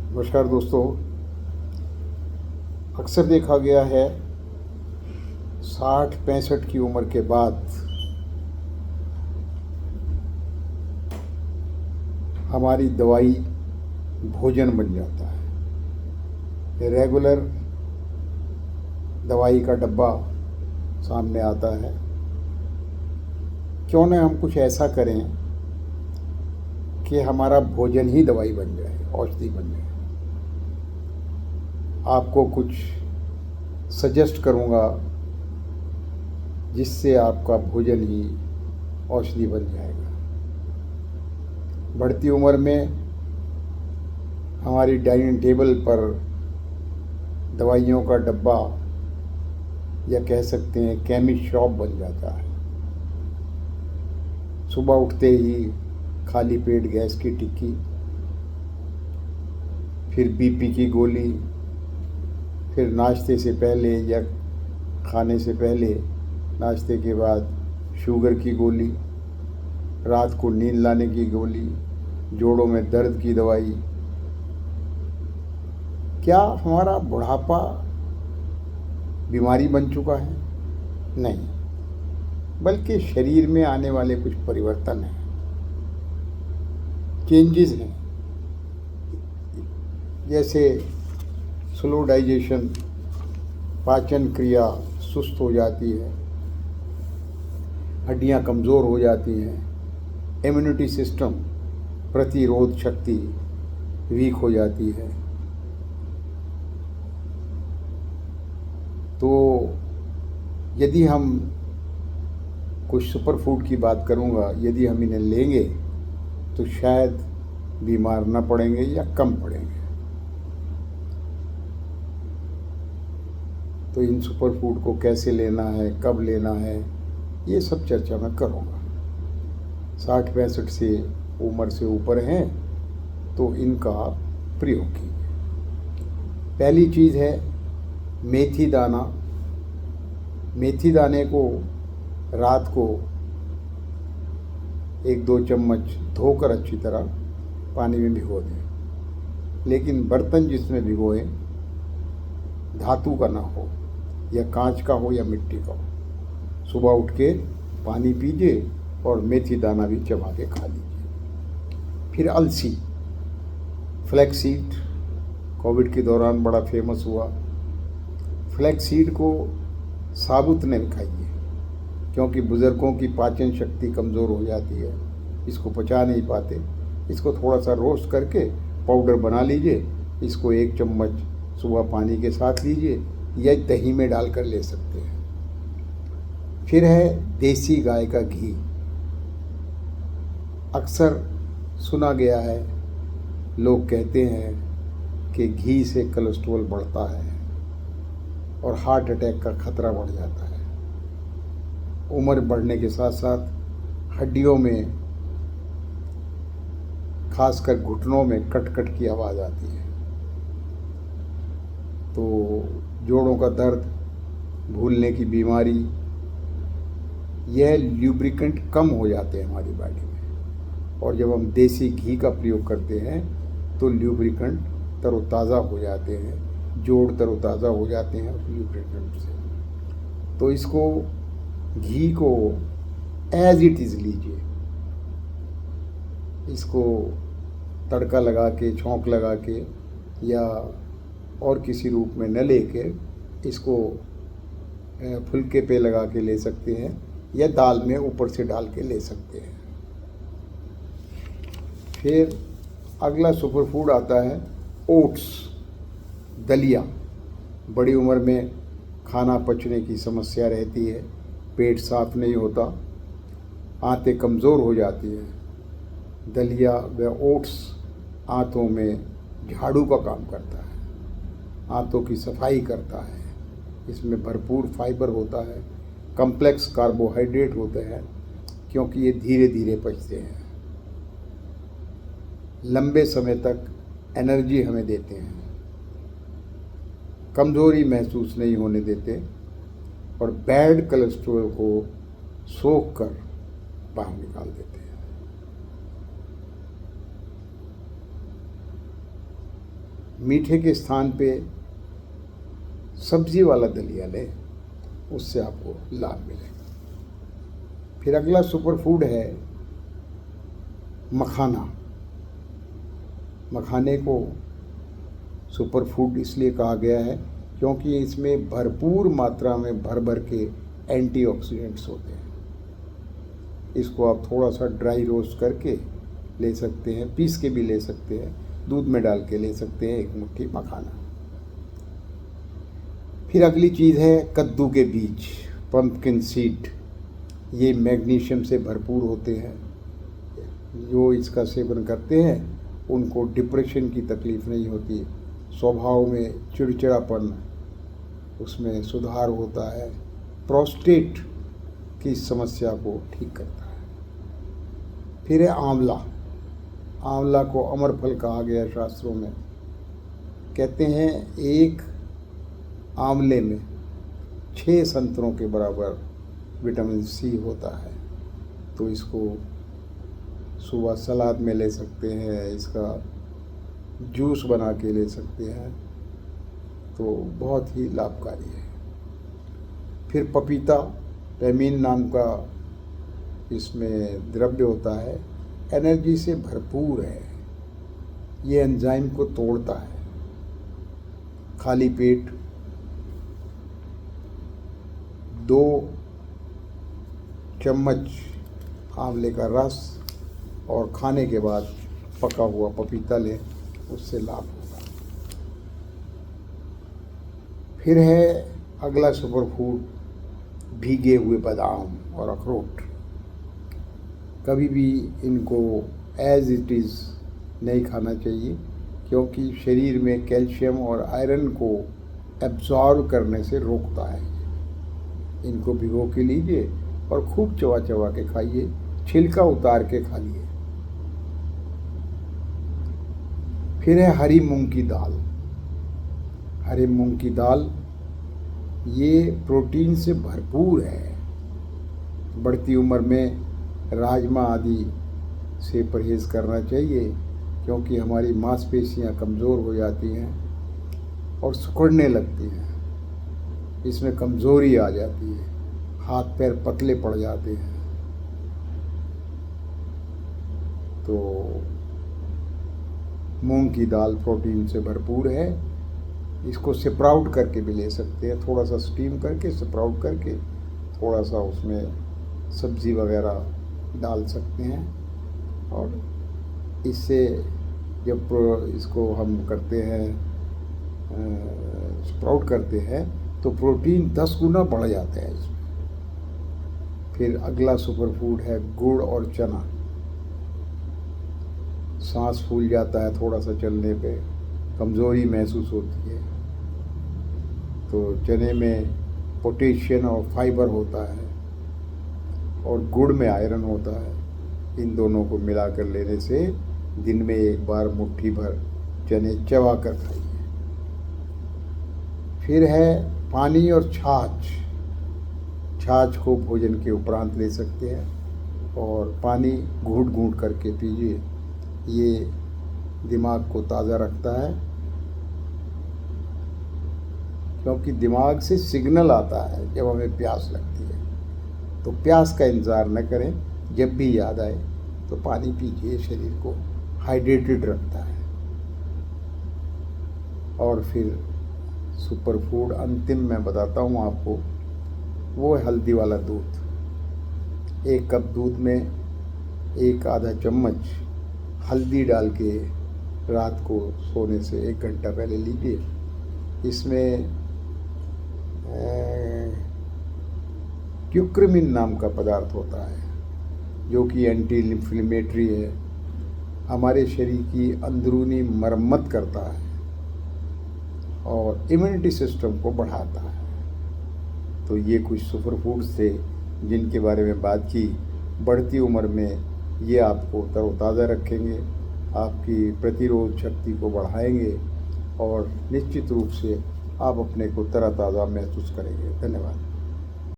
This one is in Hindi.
नमस्कार दोस्तों। अक्सर देखा गया है 60-65 की उम्र के बाद हमारी दवाई भोजन बन जाता है। रेगुलर दवाई का डब्बा सामने आता है। क्यों न हम कुछ ऐसा करें कि हमारा भोजन ही दवाई बन जाए, औषधि बन जाए। आपको कुछ सजेस्ट करूँगा जिससे आपका भोजन ही औषधि बन जाएगा। बढ़ती उम्र में हमारी डाइनिंग टेबल पर दवाइयों का डब्बा या कह सकते हैं केमिस्ट शॉप बन जाता है। सुबह उठते ही खाली पेट गैस की टिक्की, फिर बीपी की गोली, फिर नाश्ते से पहले या खाने से पहले नाश्ते के बाद शुगर की गोली, रात को नींद लाने की गोली, जोड़ों में दर्द की दवाई। क्या हमारा बुढ़ापा बीमारी बन चुका है? नहीं, बल्कि शरीर में आने वाले कुछ परिवर्तन हैं, चेंजेस हैं। जैसे स्लो डाइजेशन, पाचन क्रिया सुस्त हो जाती है, हड्डियां कमज़ोर हो जाती हैं, इम्यूनिटी सिस्टम, प्रतिरोध शक्ति वीक हो जाती है। तो यदि हम कुछ सुपर फूड की बात करूँगा, यदि हम इन्हें लेंगे तो शायद बीमार न पड़ेंगे या कम पड़ेंगे। तो इन सुपर फूड को कैसे लेना है, कब लेना है, ये सब चर्चा मैं करूँगा। 60-65 से उम्र से ऊपर हैं तो इनका प्रयोग कीजिए। पहली चीज़ है मेथी दाना। मेथी दाने को रात को 1-2 चम्मच धोकर अच्छी तरह पानी में भिगो दें, लेकिन बर्तन जिसमें भिगोएं धातु का ना हो, या कांच का हो या मिट्टी का हो। सुबह उठ के पानी पीजिए और मेथी दाना भी चबा के खा लीजिए। फिर अलसी, फ्लैक्स सीड कोविड के दौरान बड़ा फेमस हुआ। फ्लैक्स सीड को साबुत नहीं खाइए, क्योंकि बुज़ुर्गों की पाचन शक्ति कमज़ोर हो जाती है, इसको पचा नहीं पाते। इसको थोड़ा सा रोस्ट करके पाउडर बना लीजिए। इसको 1 चम्मच सुबह पानी के साथ लीजिए या दही में डालकर ले सकते हैं। फिर है देसी गाय का घी। अक्सर सुना गया है, लोग कहते हैं कि घी से कोलेस्ट्रॉल बढ़ता है और हार्ट अटैक का खतरा बढ़ जाता है। उम्र बढ़ने के साथ साथ हड्डियों में, खासकर घुटनों में कट कट की आवाज़ आती है। तो जोड़ों का दर्द, भूलने की बीमारी, यह ल्यूब्रिकेंट कम हो जाते हैं हमारी बॉडी में। और जब हम देसी घी का प्रयोग करते हैं तो ल्यूब्रिकेंट तरोताज़ा हो जाते हैं, जोड़ तरोताज़ा हो जाते हैं उस ल्यूब्रिकेंट से। तो इसको, घी को एज इट इज़ लीजिए। इसको तड़का लगा के, छौंक लगा के या और किसी रूप में न लेके इसको फुल्के पे लगा के ले सकते हैं या दाल में ऊपर से डाल के ले सकते हैं। फिर अगला सुपर फूड आता है ओट्स, दलिया। बड़ी उम्र में खाना पचने की समस्या रहती है, पेट साफ नहीं होता, आंतें कमज़ोर हो जाती हैं। दलिया व ओट्स आंतों में झाड़ू का काम करता है, आंतों की सफाई करता है। इसमें भरपूर फाइबर होता है, कम्प्लेक्स कार्बोहाइड्रेट होते हैं, क्योंकि ये धीरे धीरे पचते हैं, लंबे समय तक एनर्जी हमें देते हैं, कमज़ोरी महसूस नहीं होने देते और बैड कोलेस्ट्रॉल को सोख कर बाहर निकाल देते हैं। मीठे के स्थान पे सब्जी वाला दलिया लें, उससे आपको लाभ मिलेगा। फिर अगला सुपर फूड है मखाना। मखाने को सुपर फूड इसलिए कहा गया है क्योंकि इसमें भरपूर मात्रा में भर भर के एंटीऑक्सीडेंट्स होते हैं। इसको आप थोड़ा सा ड्राई रोस्ट करके ले सकते हैं, पीस के भी ले सकते हैं, दूध में डाल के ले सकते हैं, एक मुट्ठी मखाना। फिर अगली चीज़ है कद्दू के बीज, पंपकिन सीड। ये मैग्नीशियम से भरपूर होते हैं। जो इसका सेवन करते हैं उनको डिप्रेशन की तकलीफ़ नहीं होती, स्वभाव में चिड़चिड़ापन उसमें सुधार होता है, प्रोस्टेट की समस्या को ठीक करता है। फिर है आंवला। आंवला को अमर फल कहा गया शास्त्रों में। कहते हैं एक आंवले में 6 संतरों के बराबर विटामिन सी होता है। तो इसको सुबह सलाद में ले सकते हैं, इसका जूस बना के ले सकते हैं, तो बहुत ही लाभकारी है। फिर पपीता, पेमीन नाम का इसमें द्रव्य होता है, एनर्जी से भरपूर है। ये एंजाइम को तोड़ता है। खाली पेट 2 चम्मच आंवले का रस और खाने के बाद पका हुआ पपीता लें, उससे लाभ होगा। फिर है अगला सुपर फूड भीगे हुए बादाम और अखरोट। कभी भी इनको एज इट इज़ नहीं खाना चाहिए क्योंकि शरीर में कैल्शियम और आयरन को एब्जॉर्ब करने से रोकता है। इनको भिगो के लीजिए और खूब चबा चबा के खाइए, छिलका उतार के खा लिए। फिर है हरी मूंग की दाल। हरी मूंग की दाल ये प्रोटीन से भरपूर है। बढ़ती उम्र में राजमा आदि से परहेज़ करना चाहिए क्योंकि हमारी मांसपेशियां कमज़ोर हो जाती हैं और सिकुड़ने लगती हैं। इसमें कमज़ोरी आ जाती है, हाथ पैर पतले पड़ जाते हैं। तो मूंग की दाल प्रोटीन से भरपूर है। इसको स्प्राउट करके भी ले सकते हैं, थोड़ा सा स्टीम करके स्प्राउट करके थोड़ा सा उसमें सब्ज़ी वगैरह डाल सकते हैं। और इससे जब इसको हम करते हैं, स्प्राउट करते हैं, तो प्रोटीन 10 गुना बढ़ जाता है इसमें। फिर अगला सुपर फूड है गुड़ और चना। सांस फूल जाता है थोड़ा सा चलने पे, कमज़ोरी महसूस होती है, तो चने में पोटेशियम और फाइबर होता है और गुड़ में आयरन होता है। इन दोनों को मिलाकर लेने से दिन में एक बार मुट्ठी भर चने चबा कर खाइए। फिर है पानी और छाछ। छाछ को भोजन के उपरांत ले सकते हैं और पानी घूंट घूंट करके पीजिए। ये दिमाग को ताज़ा रखता है क्योंकि दिमाग से सिग्नल आता है जब हमें प्यास लगती है। तो प्यास का इंतज़ार न करें, जब भी याद आए तो पानी पीजिए, शरीर को हाइड्रेटेड रखता है। और फिर सुपर फूड अंतिम मैं बताता हूँ आपको, वो है हल्दी वाला दूध। 1 कप दूध में 1 आधा चम्मच हल्दी डाल के रात को सोने से 1 घंटा पहले लीजिए। इसमें क्यूक्रमिन नाम का पदार्थ होता है जो कि एंटी इन्फ्लेमेटरी है, हमारे शरीर की अंदरूनी मरम्मत करता है और इम्यूनिटी सिस्टम को बढ़ाता है। तो ये कुछ सुपर फूड्स थे जिनके बारे में बात की। बढ़ती उम्र में ये आपको तरोताज़ा रखेंगे, आपकी प्रतिरोध शक्ति को बढ़ाएंगे और निश्चित रूप से आप अपने को तरोताज़ा महसूस करेंगे। धन्यवाद।